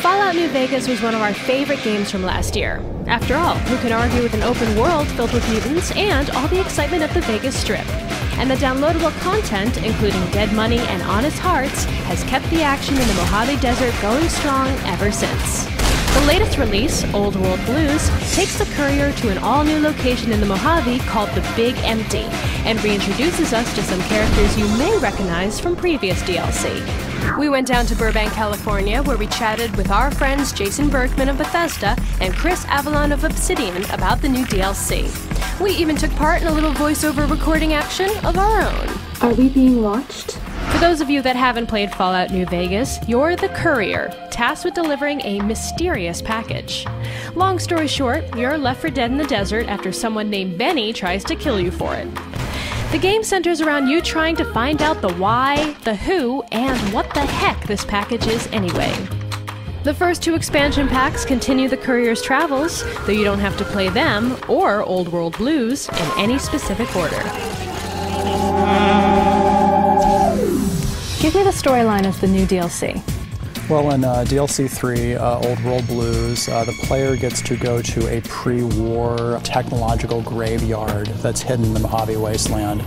Fallout New Vegas was one of our favorite games from last year. After all, who can argue with an open world filled with mutants and all the excitement of the Vegas Strip? And the downloadable content, including Dead Money and Honest Hearts, has kept the action in the Mojave Desert going strong ever since. The latest release, Old World Blues, takes the courier to an all-new location in the Mojave called the Big Empty, and reintroduces us to some characters you may recognize from previous DLC. We went down to Burbank, California, where we chatted with our friends Jason Bergman of Bethesda and Chris Avalon of Obsidian about the new DLC. We even took part in a little voiceover recording action of our own. Are we being watched? For those of you that haven't played Fallout New Vegas, you're the courier, tasked with delivering a mysterious package. Long story short, you're left for dead in the desert after someone named Benny tries to kill you for it. The game centers around you trying to find out the why, the who, and what the heck this package is anyway. The first two expansion packs continue the courier's travels, though you don't have to play them, or Old World Blues, in any specific order. Give me the storyline of the new DLC. Well, in DLC 3, Old World Blues, the player gets to go to a pre-war technological graveyard that's hidden in the Mojave Wasteland.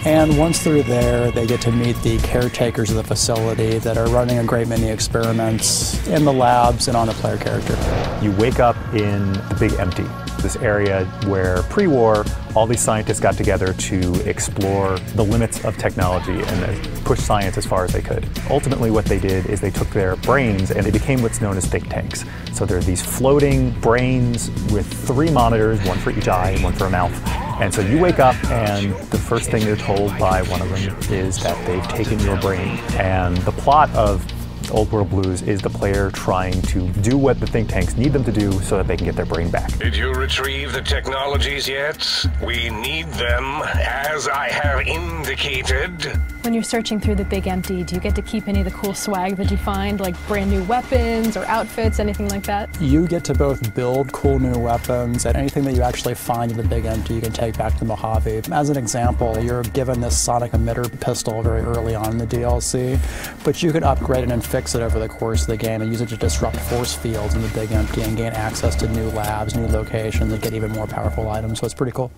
And once they're there, they get to meet the caretakers of the facility that are running a great many experiments in the labs and on the player character. You wake up in the Big Empty, this area where pre-war, all these scientists got together to explore the limits of technology and push science as far as they could. Ultimately, what they did is they took their brains and they became what's known as think tanks. So there are these floating brains with 3 monitors, one for each eye and one for a mouth. And so you wake up and the first thing you're told by one of them is that they've taken your brain. And the plot of Old World Blues is the player trying to do what the think tanks need them to do so that they can get their brain back. Did you retrieve the technologies yet? We need them, as I have indicated. When you're searching through the Big Empty, do you get to keep any of the cool swag that you find, like brand new weapons or outfits, anything like that? You get to both build cool new weapons and anything that you actually find in the Big Empty you can take back to Mojave. As an example, you're given this sonic emitter pistol very early on in the DLC, but you can upgrade it and fix it over the course of the game and use it to disrupt force fields in the Big Empty and gain access to new labs, new locations, and get even more powerful items, so it's pretty cool.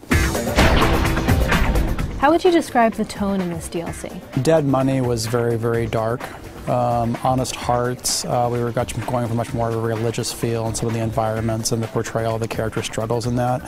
How would you describe the tone in this DLC? Dead Money was very, very dark. Honest Hearts, we were going for much more of a religious feel in some of the environments and the portrayal of the character struggles in that.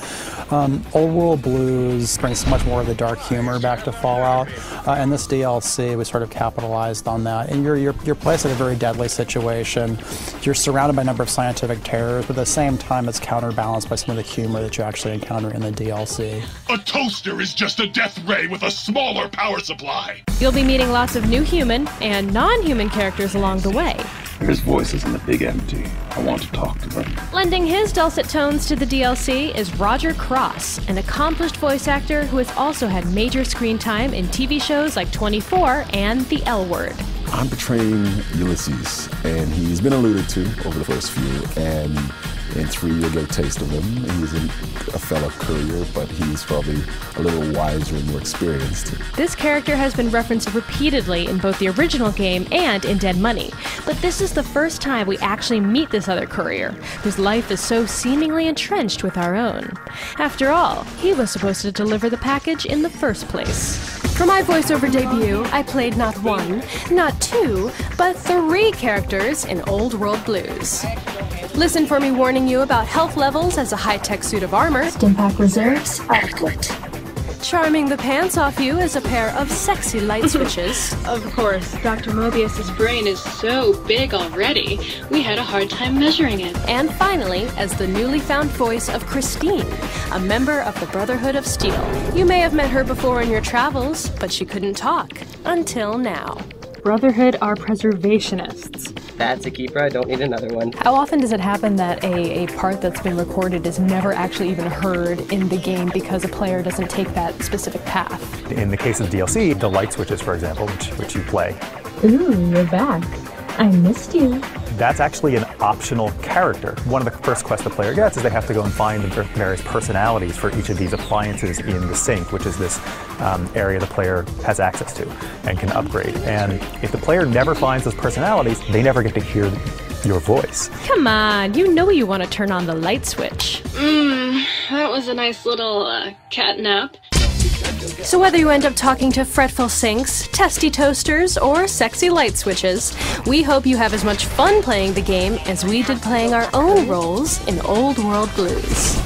Old World Blues brings much more of the dark humor back to Fallout, and this DLC we sort of capitalized on that. And you're placed in a very deadly situation. You're surrounded by a number of scientific terrors, but at the same time it's counterbalanced by some of the humor that you actually encounter in the DLC. A toaster is just a death ray with a smaller power supply. You'll be meeting lots of new human and non-human characters along the way. There's voices in the Big Empty. I want to talk to them. Lending his dulcet tones to the DLC is Roger Cross, an accomplished voice actor who has also had major screen time in TV shows like 24 and The L Word. I'm portraying Ulysses, and he's been alluded to over the first few, and in 3 you'll get a taste of him. He's a fellow courier, but he's probably a little wiser and more experienced. This character has been referenced repeatedly in both the original game and in Dead Money, but this is the first time we actually meet this other courier, whose life is so seemingly entrenched with our own. After all, he was supposed to deliver the package in the first place. For my voiceover debut, I played not 1, not 2, but 3 characters in Old World Blues. Listen for me warning you about health levels as a high-tech suit of armor. Stimpack reserves adequate. Charming the pants off you is a pair of sexy light switches. Of course, Dr. Mobius's brain is so big already, we had a hard time measuring it. And finally, as the newly found voice of Christine, a member of the Brotherhood of Steel. You may have met her before in your travels, but she couldn't talk. Until now. Brotherhood are preservationists. That's a keeper, I don't need another one. How often does it happen that a part that's been recorded is never actually even heard in the game because a player doesn't take that specific path? In the case of DLC, the light switches, for example, which you play. Ooh, you're back. I missed you. That's actually an optional character. One of the first quests the player gets is they have to go and find the various personalities for each of these appliances in the sink, which is this area the player has access to and can upgrade. And if the player never finds those personalities, they never get to hear your voice. Come on, you know you want to turn on the light switch. That was a nice little cat nap. So whether you end up talking to fretful sinks, testy toasters, or sexy light switches, we hope you have as much fun playing the game as we did playing our own roles in Old World Blues.